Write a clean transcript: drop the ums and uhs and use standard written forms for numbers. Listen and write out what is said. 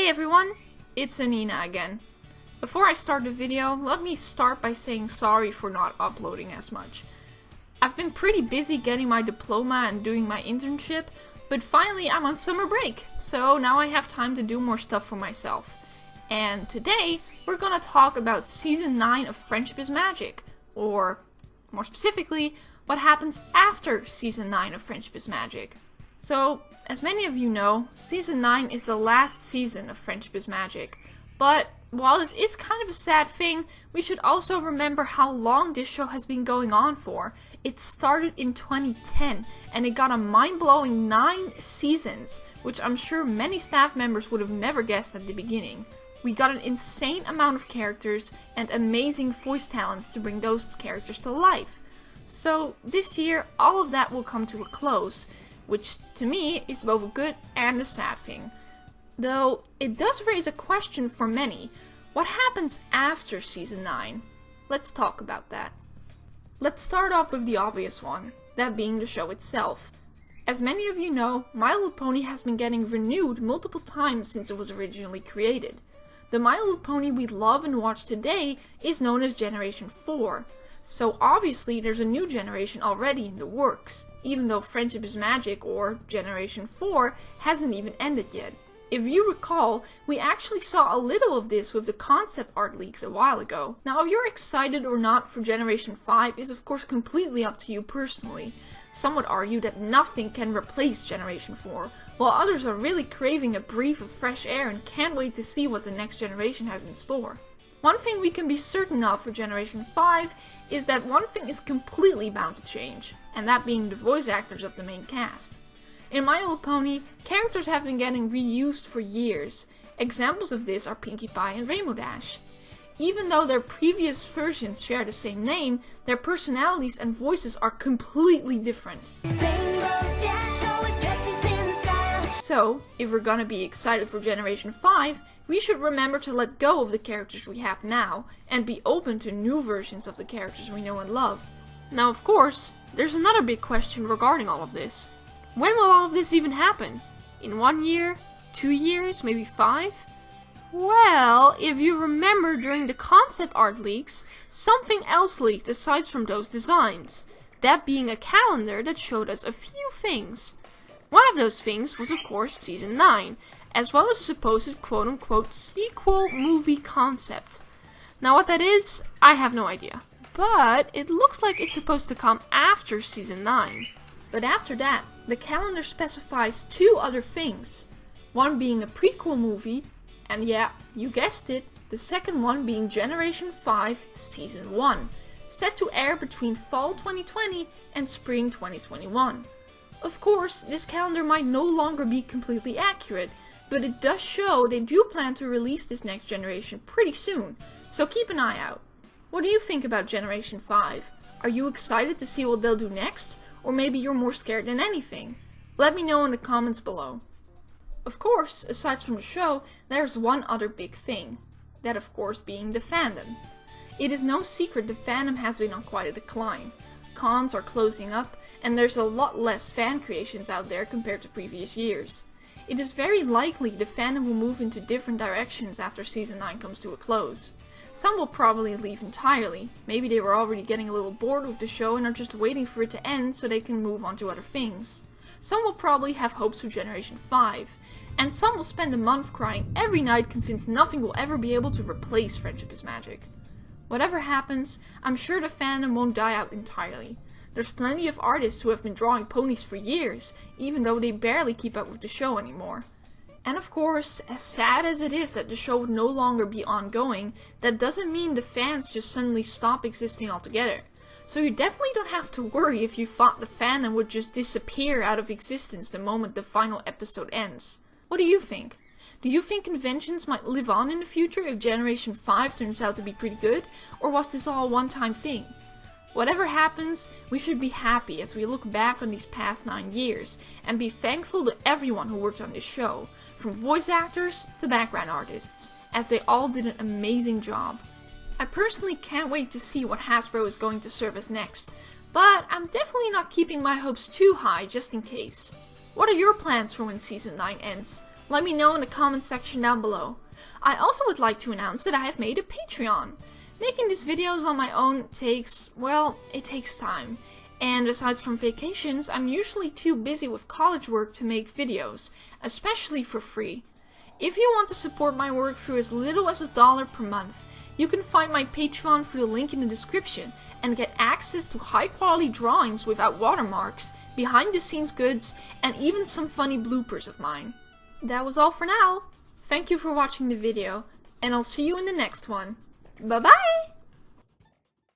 Hey everyone, it's Anina again. Before I start the video, let me start by saying sorry for not uploading as much. I've been pretty busy getting my diploma and doing my internship, but finally I'm on summer break, so now I have time to do more stuff for myself. And today, we're gonna talk about Season 9 of Friendship is Magic, or more specifically, what happens after Season 9 of Friendship is Magic. So, as many of you know, Season 9 is the last season of Friendship is Magic. But, while this is kind of a sad thing, we should also remember how long this show has been going on for. It started in 2010, and it got a mind-blowing 9 seasons, which I'm sure many staff members would have never guessed at the beginning. We got an insane amount of characters and amazing voice talents to bring those characters to life. So, this year, all of that will come to a close, which to me is both a good and a sad thing. Though, it does raise a question for many. What happens after Season 9? Let's talk about that. Let's start off with the obvious one, that being the show itself. As many of you know, My Little Pony has been getting renewed multiple times since it was originally created. The My Little Pony we love and watch today is known as Generation 4. So obviously there's a new generation already in the works, even though Friendship is Magic, or Generation 4, hasn't even ended yet. If you recall, we actually saw a little of this with the concept art leaks a while ago. Now if you're excited or not for Generation 5 is of course completely up to you personally. Some would argue that nothing can replace Generation 4, while others are really craving a breath of fresh air and can't wait to see what the next generation has in store. One thing we can be certain of for Generation 5 is that one thing is completely bound to change, and that being the voice actors of the main cast. In My Little Pony, characters have been getting reused for years. Examples of this are Pinkie Pie and Rainbow Dash. Even though their previous versions share the same name, their personalities and voices are completely different. So, if we're gonna be excited for Generation 5, we should remember to let go of the characters we have now, and be open to new versions of the characters we know and love. Now of course, there's another big question regarding all of this. When will all of this even happen? In 1 year? 2 years? Maybe 5? Well, if you remember during the concept art leaks, something else leaked aside from those designs. That being a calendar that showed us a few things. One of those things was of course Season 9, as well as a supposed quote-unquote sequel movie concept. Now what that is, I have no idea. But it looks like it's supposed to come after Season 9. But after that, the calendar specifies 2 other things. One being a prequel movie, and yeah, you guessed it, the second one being Generation 5 Season 1, set to air between fall 2020 and spring 2021. Of course, this calendar might no longer be completely accurate, but it does show they do plan to release this next generation pretty soon, so keep an eye out. What do you think about Generation 5? Are you excited to see what they'll do next? Or maybe you're more scared than anything? Let me know in the comments below. Of course, aside from the show, there's one other big thing. That of course being the fandom. It is no secret the fandom has been on quite a decline. Cons are closing up, and there's a lot less fan creations out there compared to previous years. It is very likely the fandom will move into different directions after Season 9 comes to a close. Some will probably leave entirely. Maybe they were already getting a little bored with the show and are just waiting for it to end so they can move on to other things. Some will probably have hopes for Generation 5. And some will spend a month crying every night convinced nothing will ever be able to replace Friendship is Magic. Whatever happens, I'm sure the fandom won't die out entirely. There's plenty of artists who have been drawing ponies for years, even though they barely keep up with the show anymore. And of course, as sad as it is that the show would no longer be ongoing, that doesn't mean the fans just suddenly stop existing altogether. So you definitely don't have to worry if you thought the fandom would just disappear out of existence the moment the final episode ends. What do you think? Do you think conventions might live on in the future if Generation 5 turns out to be pretty good, or was this all a one-time thing? Whatever happens, we should be happy as we look back on these past 9 years, and be thankful to everyone who worked on this show, from voice actors to background artists, as they all did an amazing job. I personally can't wait to see what Hasbro is going to serve us next, but I'm definitely not keeping my hopes too high just in case. What are your plans for when Season 9 ends? Let me know in the comment section down below. I also would like to announce that I have made a Patreon. Making these videos on my own takes, well, it takes time. And aside from vacations, I'm usually too busy with college work to make videos, especially for free. If you want to support my work through as little as $1 per month, you can find my Patreon through the link in the description and get access to high quality drawings without watermarks, behind the scenes goods, and even some funny bloopers of mine. That was all for now. Thank you for watching the video, and I'll see you in the next one. Bye bye!